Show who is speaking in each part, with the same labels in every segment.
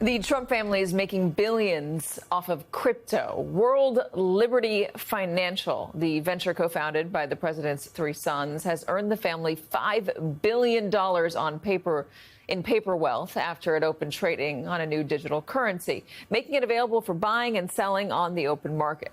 Speaker 1: The Trump family is making billions off of crypto. World Liberty Financial, the venture co-founded by the president's three sons, has earned the family $5 billion in paper wealth after it opened trading on a new digital currency, making it available for buying and selling on the open market.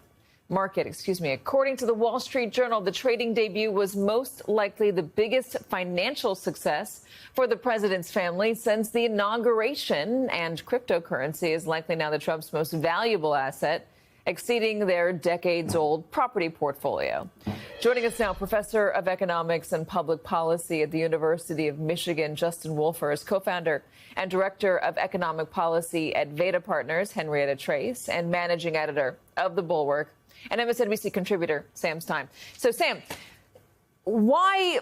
Speaker 1: According to the Wall Street Journal, the trading debut was most likely the biggest financial success for the president's family since the inauguration, and cryptocurrency is likely now the Trump's most valuable asset, exceeding their decades-old property portfolio. Joining us now, Professor of Economics and Public Policy at the University of Michigan, Justin Wolfers, co-founder and director of economic policy at Veda Partners, Henrietta Trace, and managing editor of The Bulwark, and MSNBC contributor Sam Stein. So, Sam, why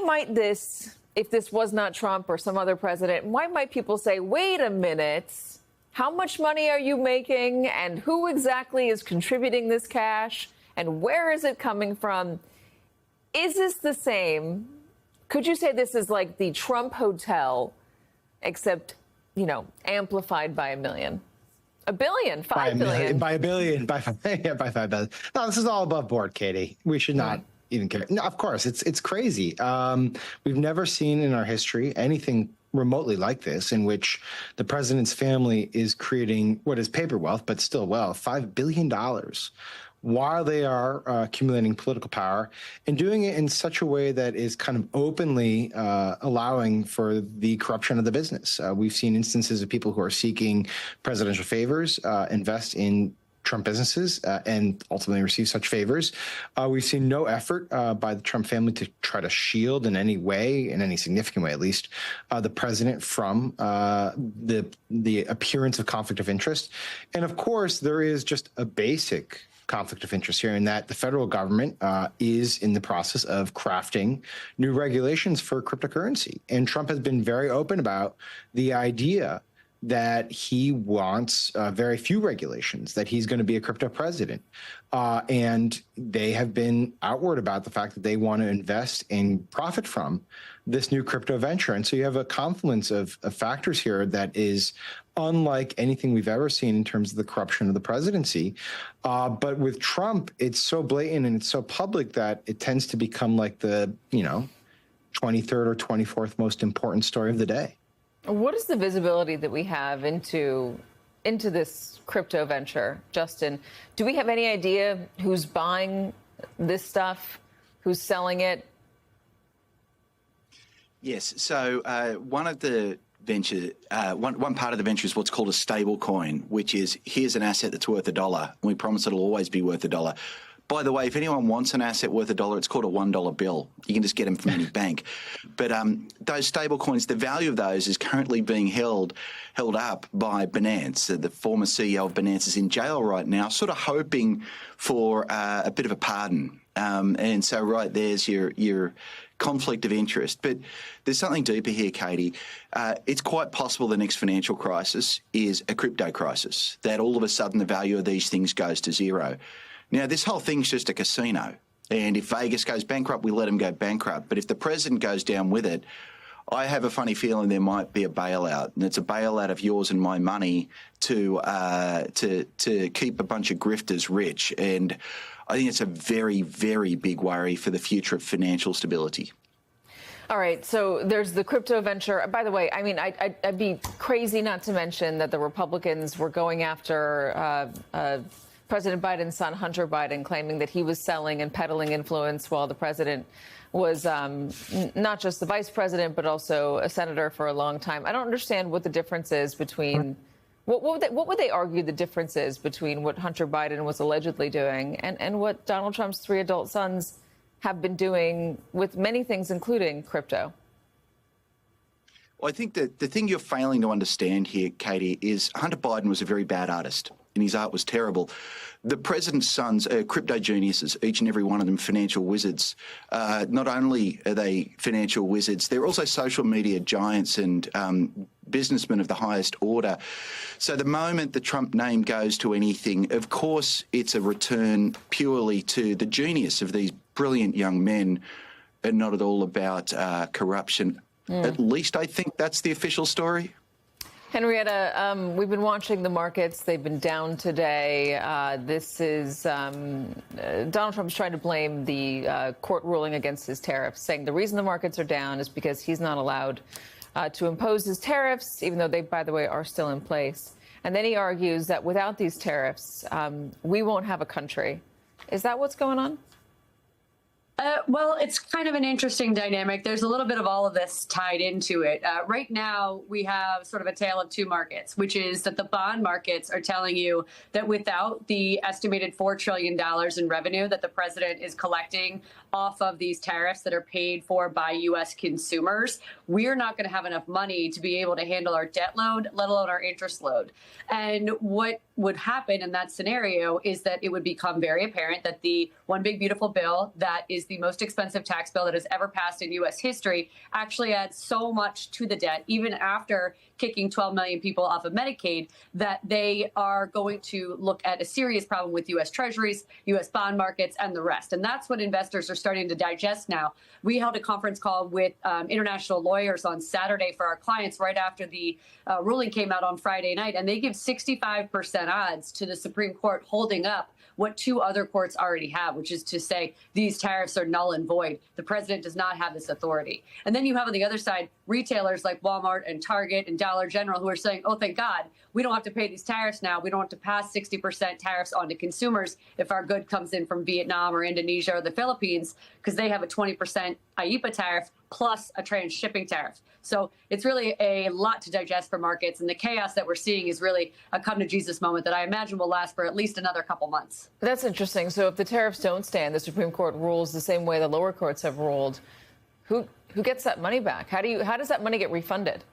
Speaker 1: might this, if this was not Trump or some other president, why might people say, wait a minute, how much money are you making, and who exactly is contributing this cash, and where is it coming from? Is this the same? Could you say this is like the Trump Hotel, except, amplified by a million? $1 billion, $5 billion.
Speaker 2: By $1 billion, by $5 billion. No, this is all above board, Katie. We should not even care. No, of course, it's crazy. We've never seen in our history anything remotely like this, in which the president's family is creating what is paper wealth, but still wealth, $5 billion, while they are accumulating political power, and doing it in such a way that is kind of openly allowing for the corruption of the business. We've seen instances of people who are seeking presidential favors, invest in Trump businesses, and ultimately receive such favors. We've seen no effort by the Trump family to try to shield in any way, in any significant way at least, the president from the appearance of conflict of interest. And of course, there is just a basic conflict of interest here in that the federal government is in the process of crafting new regulations for cryptocurrency. And Trump has been very open about the idea that he wants very few regulations, that he's going to be a crypto president. And they have been outward about the fact that they want to invest and profit from this new crypto venture. And so you have a confluence of factors here that is unlike anything we've ever seen in terms of the corruption of the presidency. But with Trump, it's so blatant and it's so public that it tends to become like the, 23rd or 24th most important story of the day.
Speaker 1: What is the visibility that we have into this crypto venture, Justin? Do we have any idea who's buying this stuff, who's selling it?
Speaker 3: Yes. So one part of the venture is what's called a stable coin, which is here's an asset that's worth $1, and we promise it'll always be worth $1. By the way, if anyone wants an asset worth $1, it's called a $1 bill. You can just get them from any bank. But those stable coins, the value of those is currently being held up by Binance. The former CEO of Binance is in jail right now, sort of hoping for a bit of a pardon. And so right there's your conflict of interest. But there's something deeper here, Katie. It's quite possible the next financial crisis is a crypto crisis, that all of a sudden the value of these things goes to zero. Now, this whole thing's just a casino, and if Vegas goes bankrupt, we let them go bankrupt. But if the president goes down with it, I have a funny feeling there might be a bailout, and it's a bailout of yours and my money to keep a bunch of grifters rich. And I think it's a very, very big worry for the future of financial stability.
Speaker 1: All right, so there's the crypto venture. By the way, I mean, I'd be crazy not to mention that the Republicans were going after President Biden's son, Hunter Biden, claiming that he was selling and peddling influence while the president was not just the vice president, but also a senator for a long time. I don't understand what the difference is between what would they argue the difference is between what Hunter Biden was allegedly doing and what Donald Trump's three adult sons have been doing with many things, including crypto.
Speaker 3: Well, I think that the thing you're failing to understand here, Katie, is Hunter Biden was a very bad artist, and his art was terrible. The president's sons are crypto geniuses, each and every one of them financial wizards. Not only are they financial wizards, they're also social media giants and businessmen of the highest order. So the moment the Trump name goes to anything, of course, it's a return purely to the genius of these brilliant young men and not at all about corruption. At least I think that's the official story.
Speaker 1: Henrietta, we've been watching the markets. They've been down today. This is Donald Trump's trying to blame the court ruling against his tariffs, saying the reason the markets are down is because he's not allowed to impose his tariffs, even though they, by the way, are still in place. And then he argues that without these tariffs, we won't have a country. Is that what's going on?
Speaker 4: Well, it's kind of an interesting dynamic. There's a little bit of all of this tied into it. Right now, we have sort of a tale of two markets, which is that the bond markets are telling you that without the estimated $4 trillion in revenue that the president is collecting off of these tariffs that are paid for by U.S. consumers, we're not going to have enough money to be able to handle our debt load, let alone our interest load. And what would happen in that scenario is that it would become very apparent that the one big beautiful bill that is the most expensive tax bill that has ever passed in U.S. history actually adds so much to the debt, even after kicking 12 million people off of Medicaid, that they are going to look at a serious problem with U.S. treasuries, U.S. bond markets, and the rest. And that's what investors are starting to digest now. We held a conference call with international lawyers on Saturday for our clients right after the ruling came out on Friday night, and they give 65% odds to the Supreme Court holding up what two other courts already have, which is to say these tariffs are null and void. The president does not have this authority. And then you have on the other side retailers like Walmart and Target and Dollar General who are saying, oh, thank God, we don't have to pay these tariffs now. We don't have to pass 60% tariffs on to consumers if our good comes in from Vietnam or Indonesia or the Philippines, because they have a 20% IEEPA tariff plus a trans-shipping tariff. So it's really a lot to digest for markets, and the chaos that we're seeing is really a come-to-Jesus moment that I imagine will last for at least another couple months.
Speaker 1: That's interesting. So if the tariffs don't stand, the Supreme Court rules the same way the lower courts have ruled, who gets that money back? How does that money get refunded?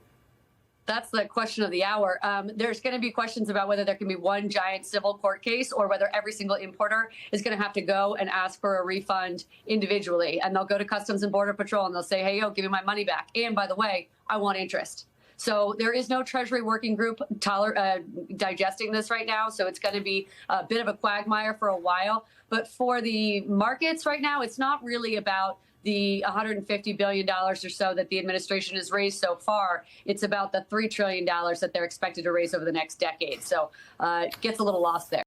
Speaker 4: That's the question of the hour. There's going to be questions about whether there can be one giant civil court case or whether every single importer is going to have to go and ask for a refund individually. And they'll go to Customs and Border Patrol and they'll say, hey, yo, give me my money back. And by the way, I want interest. So there is no Treasury working group digesting this right now. So it's going to be a bit of a quagmire for a while. But for the markets right now, it's not really about the $150 billion or so that the administration has raised so far. It's about the $3 trillion that they're expected to raise over the next decade. So it gets a little lost there.